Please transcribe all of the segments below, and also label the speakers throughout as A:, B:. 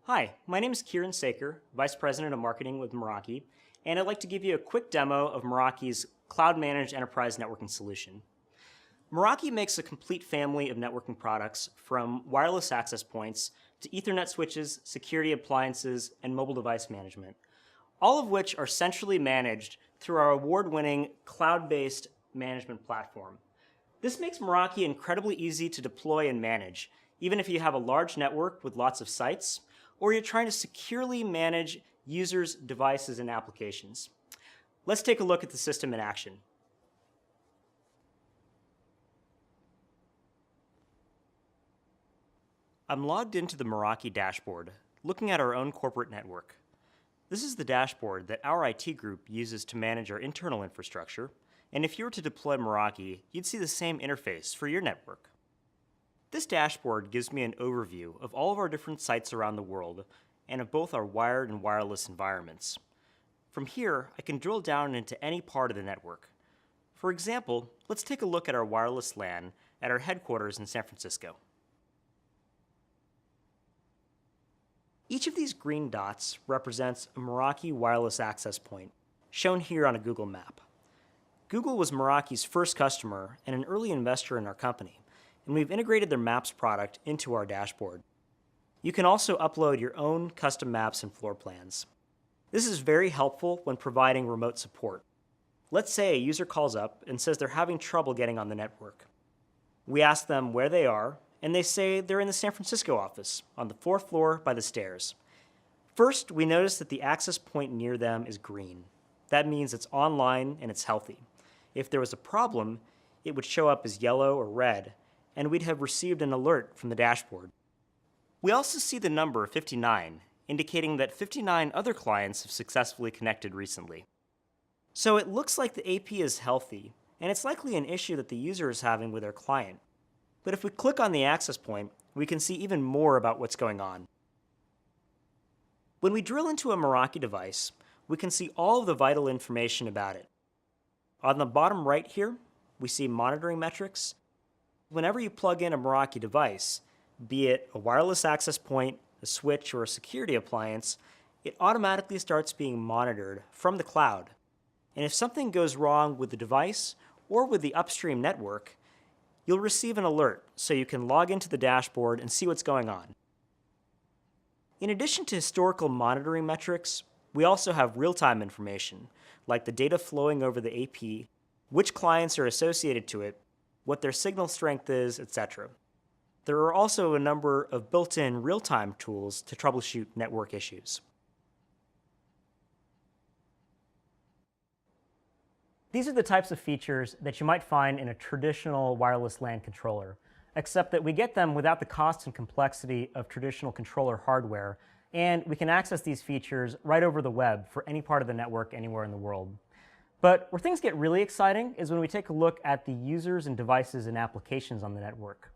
A: Hi, my name is Kieran Saker, Vice President of Marketing with Meraki, and I'd like to give you a quick demo of Meraki's cloud-managed enterprise networking solution. Meraki makes a complete family of networking products from wireless access points to Ethernet switches, security appliances, and mobile device management, all of which are centrally managed through our award-winning cloud-based management platform. This makes Meraki incredibly easy to deploy and manage, even if you have a large network with lots of sites, or you're trying to securely manage users' devices and applications. Let's take a look at the system in action. I'm logged into the Meraki dashboard, looking at our own corporate network. This is the dashboard that our IT group uses to manage our internal infrastructure, and if you were to deploy Meraki, you'd see the same interface for your network. This dashboard gives me an overview of all of our different sites around the world and of both our wired and wireless environments. From here, I can drill down into any part of the network. For example, let's take a look at our wireless LAN at our headquarters in San Francisco. Each of these green dots represents a Meraki wireless access point, shown here on a Google map. Google was Meraki's first customer and an early investor in our company, and we've integrated their Maps product into our dashboard. You can also upload your own custom maps and floor plans. This is very helpful when providing remote support. Let's say a user calls up and says they're having trouble getting on the network. We ask them where they are, and they say they're in the San Francisco office, on the 4th floor by the stairs. First, we notice that the access point near them is green. That means it's online and it's healthy. If there was a problem, it would show up as yellow or red, and we'd have received an alert from the dashboard. We also see the number 59, indicating that 59 other clients have successfully connected recently. So it looks like the AP is healthy, and it's likely an issue that the user is having with their client. But if we click on the access point, we can see even more about what's going on. When we drill into a Meraki device, we can see all of the vital information about it. On the bottom right here, we see monitoring metrics. Whenever you plug in a Meraki device, be it a wireless access point, a switch, or a security appliance, it automatically starts being monitored from the cloud. And if something goes wrong with the device or with the upstream network, you'll receive an alert so you can log into the dashboard and see what's going on. In addition to historical monitoring metrics, we also have real-time information, like the data flowing over the AP, which clients are associated to it, what their signal strength is, etc. There are also a number of built-in real-time tools to troubleshoot network issues. These are the types of features that you might find in a traditional wireless LAN controller, except that we get them without the cost and complexity of traditional controller hardware, and we can access these features right over the web for any part of the network anywhere in the world. But where things get really exciting is when we take a look at the users and devices and applications on the network.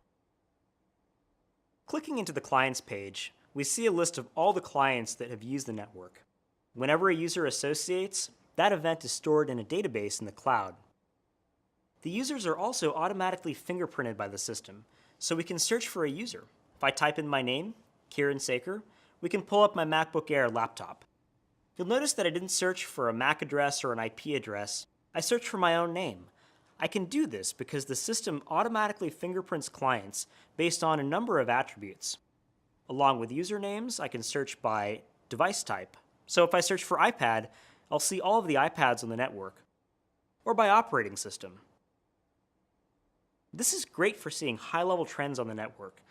A: Clicking into the Clients page, we see a list of all the clients that have used the network. Whenever a user associates, that event is stored in a database in the cloud. The users are also automatically fingerprinted by the system, so we can search for a user. If I type in my name, Kieran Saker, we can pull up my MacBook Air laptop. You'll notice that I didn't search for a MAC address or an IP address. I searched for my own name. I can do this because the system automatically fingerprints clients based on a number of attributes. Along with usernames, I can search by device type. So if I search for iPad, I'll see all of the iPads on the network, or by operating system. This is great for seeing high-level trends on the network,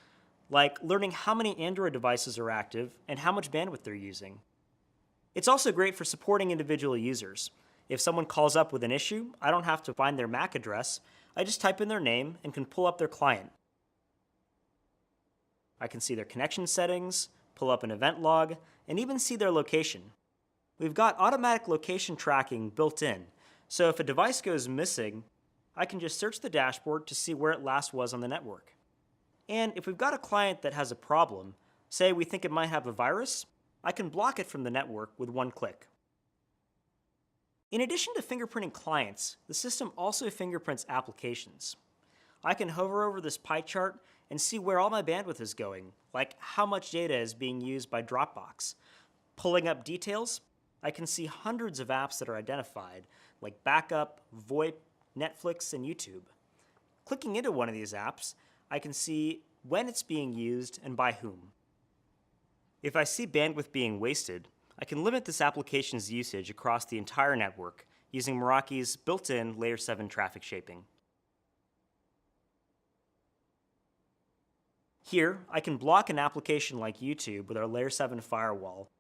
A: like learning how many Android devices are active and how much bandwidth they're using. It's also great for supporting individual users. If someone calls up with an issue, I don't have to find their MAC address. I just type in their name and can pull up their client. I can see their connection settings, pull up an event log, and even see their location. We've got automatic location tracking built in, so if a device goes missing, I can just search the dashboard to see where it last was on the network. And if we've got a client that has a problem, say we think it might have a virus, I can block it from the network with one click. In addition to fingerprinting clients, the system also fingerprints applications. I can hover over this pie chart and see where all my bandwidth is going, like how much data is being used by Dropbox. Pulling up details, I can see hundreds of apps that are identified, like Backup, VoIP, Netflix, and YouTube. Clicking into one of these apps, I can see when it's being used and by whom. If I see bandwidth being wasted, I can limit this application's usage across the entire network using Meraki's built-in Layer 7 traffic shaping. Here, I can block an application like YouTube with our Layer 7 firewall,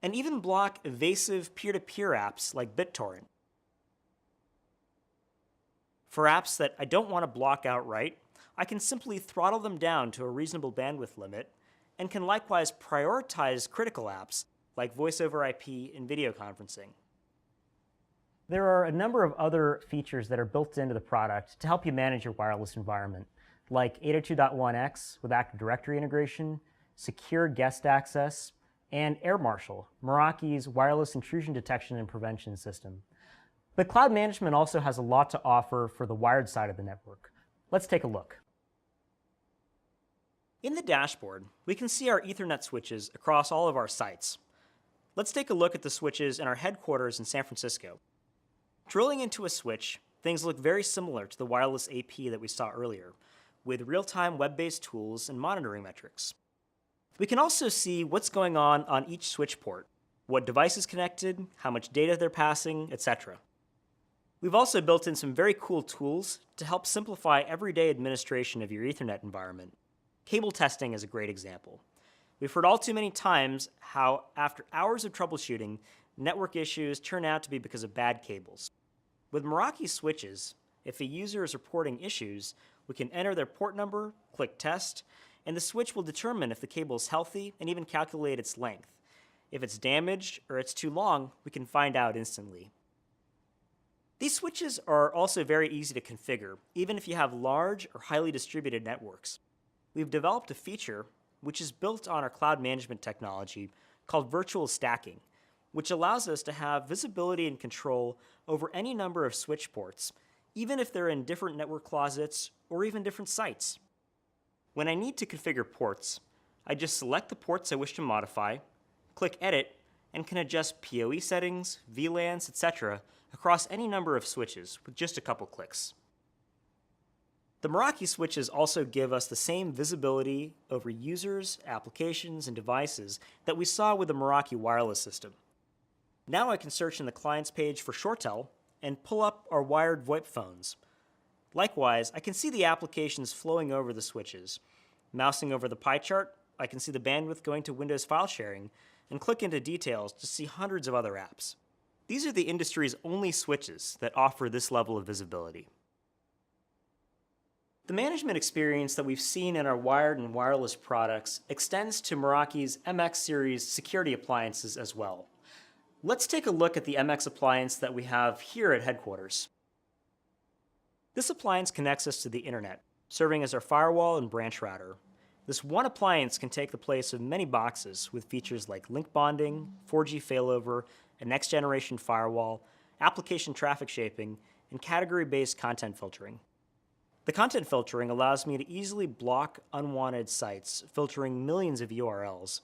A: and even block evasive peer-to-peer apps like BitTorrent. For apps that I don't want to block outright, I can simply throttle them down to a reasonable bandwidth limit, and can likewise prioritize critical apps like voice over IP and video conferencing. There are a number of other features that are built into the product to help you manage your wireless environment, like 802.1x with Active Directory integration, secure guest access, and Air Marshal, Meraki's wireless intrusion detection and prevention system. But cloud management also has a lot to offer for the wired side of the network. Let's take a look. In the dashboard, we can see our Ethernet switches across all of our sites. Let's take a look at the switches in our headquarters in San Francisco. Drilling into a switch, things look very similar to the wireless AP that we saw earlier, with real-time web-based tools and monitoring metrics. We can also see what's going on each switch port, what device is connected, how much data they're passing, etc. We've also built in some very cool tools to help simplify everyday administration of your Ethernet environment. Cable testing is a great example. We've heard all too many times how, after hours of troubleshooting, network issues turn out to be because of bad cables. With Meraki switches, if a user is reporting issues, we can enter their port number, click test, and the switch will determine if the cable is healthy and even calculate its length. If it's damaged or it's too long, we can find out instantly. These switches are also very easy to configure, even if you have large or highly distributed networks. We've developed a feature which is built on our cloud management technology called virtual stacking, which allows us to have visibility and control over any number of switch ports, even if they're in different network closets or even different sites. When I need to configure ports, I just select the ports I wish to modify, click Edit, and can adjust PoE settings, VLANs, etc. across any number of switches with just a couple clicks. The Meraki switches also give us the same visibility over users, applications, and devices that we saw with the Meraki wireless system. Now I can search in the client's page for ShoreTel and pull up our wired VoIP phones. Likewise, I can see the applications flowing over the switches. Mousing over the pie chart, I can see the bandwidth going to Windows file sharing and click into details to see hundreds of other apps. These are the industry's only switches that offer this level of visibility. The management experience that we've seen in our wired and wireless products extends to Meraki's MX series security appliances as well. Let's take a look at the MX appliance that we have here at headquarters. This appliance connects us to the internet, serving as our firewall and branch router. This one appliance can take the place of many boxes with features like link bonding, 4G failover, a next-generation firewall, application traffic shaping, and category-based content filtering. The content filtering allows me to easily block unwanted sites, filtering millions of URLs.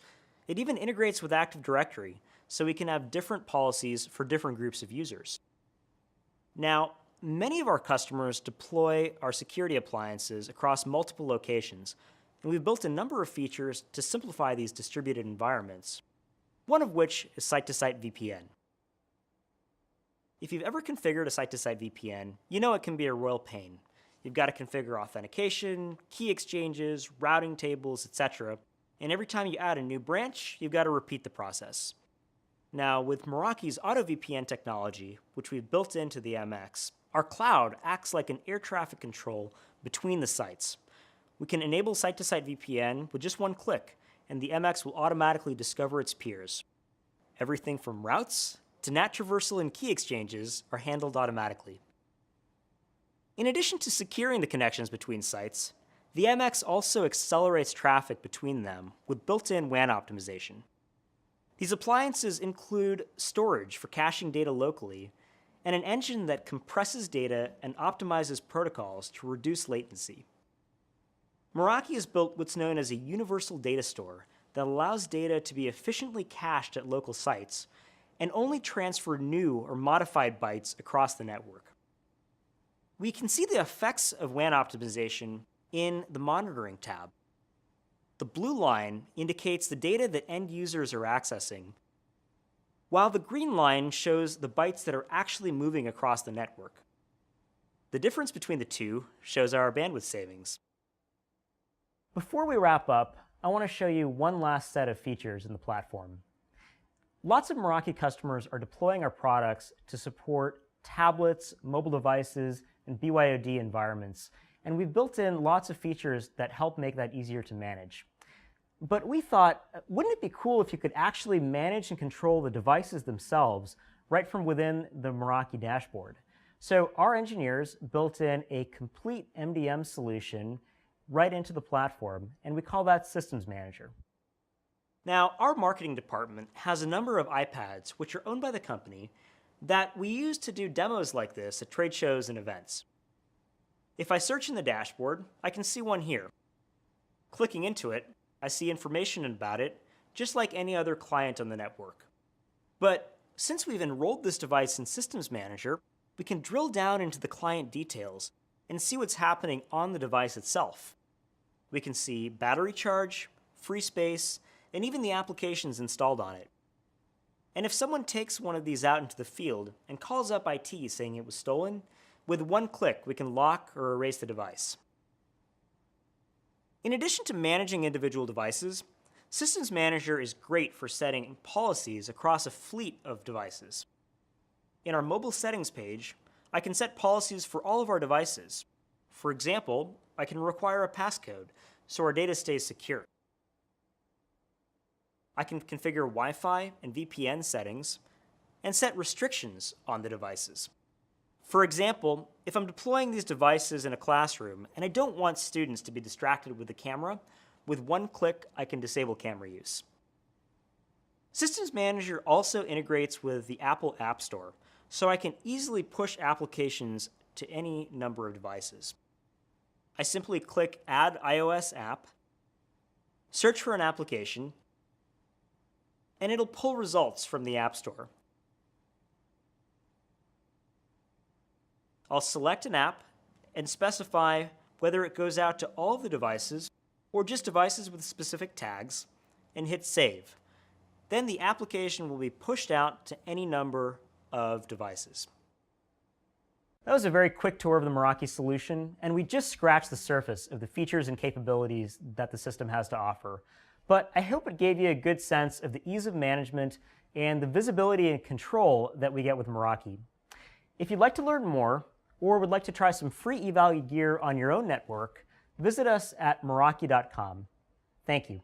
A: It even integrates with Active Directory, so we can have different policies for different groups of users. Now, many of our customers deploy our security appliances across multiple locations, and we've built a number of features to simplify these distributed environments, one of which is site-to-site VPN. If you've ever configured a site-to-site VPN, you know it can be a royal pain. You've got to configure authentication, key exchanges, routing tables, etc. And every time you add a new branch, you've got to repeat the process. Now, with Meraki's AutoVPN technology, which we've built into the MX, our cloud acts like an air traffic control between the sites. We can enable site-to-site VPN with just one click, and the MX will automatically discover its peers. Everything from routes to NAT traversal and key exchanges are handled automatically. In addition to securing the connections between sites, the MX also accelerates traffic between them with built-in WAN optimization. These appliances include storage for caching data locally and an engine that compresses data and optimizes protocols to reduce latency. Meraki has built what's known as a universal data store that allows data to be efficiently cached at local sites and only transfer new or modified bytes across the network. We can see the effects of WAN optimization in the Monitoring tab. The blue line indicates the data that end users are accessing, while the green line shows the bytes that are actually moving across the network. The difference between the two shows our bandwidth savings. Before we wrap up, I want to show you one last set of features in the platform. Lots of Meraki customers are deploying our products to support tablets, mobile devices, and BYOD environments, and we've built in lots of features that help make that easier to manage. But we thought, wouldn't it be cool if you could actually manage and control the devices themselves right from within the Meraki dashboard? So our engineers built in a complete MDM solution right into the platform, and we call that Systems Manager. Now, our marketing department has a number of iPads, which are owned by the company, that we use to do demos like this at trade shows and events. If I search in the dashboard, I can see one here. Clicking into it, I see information about it, just like any other client on the network. But since we've enrolled this device in Systems Manager, we can drill down into the client details and see what's happening on the device itself. We can see battery charge, free space, and even the applications installed on it. And if someone takes one of these out into the field and calls up IT saying it was stolen, with one click we can lock or erase the device. In addition to managing individual devices, Systems Manager is great for setting policies across a fleet of devices. In our mobile settings page, I can set policies for all of our devices. For example, I can require a passcode so our data stays secure. I can configure Wi-Fi and VPN settings and set restrictions on the devices. For example, if I'm deploying these devices in a classroom and I don't want students to be distracted with the camera, with one click I can disable camera use. Systems Manager also integrates with the Apple App Store, so I can easily push applications to any number of devices. I simply click Add iOS App, search for an application, and it'll pull results from the App Store. I'll select an app and specify whether it goes out to all of the devices or just devices with specific tags, and hit Save. Then the application will be pushed out to any number of devices. That was a very quick tour of the Meraki solution, and we just scratched the surface of the features and capabilities that the system has to offer. But I hope it gave you a good sense of the ease of management and the visibility and control that we get with Meraki. If you'd like to learn more, or would like to try some free eval gear on your own network, visit us at meraki.com. Thank you.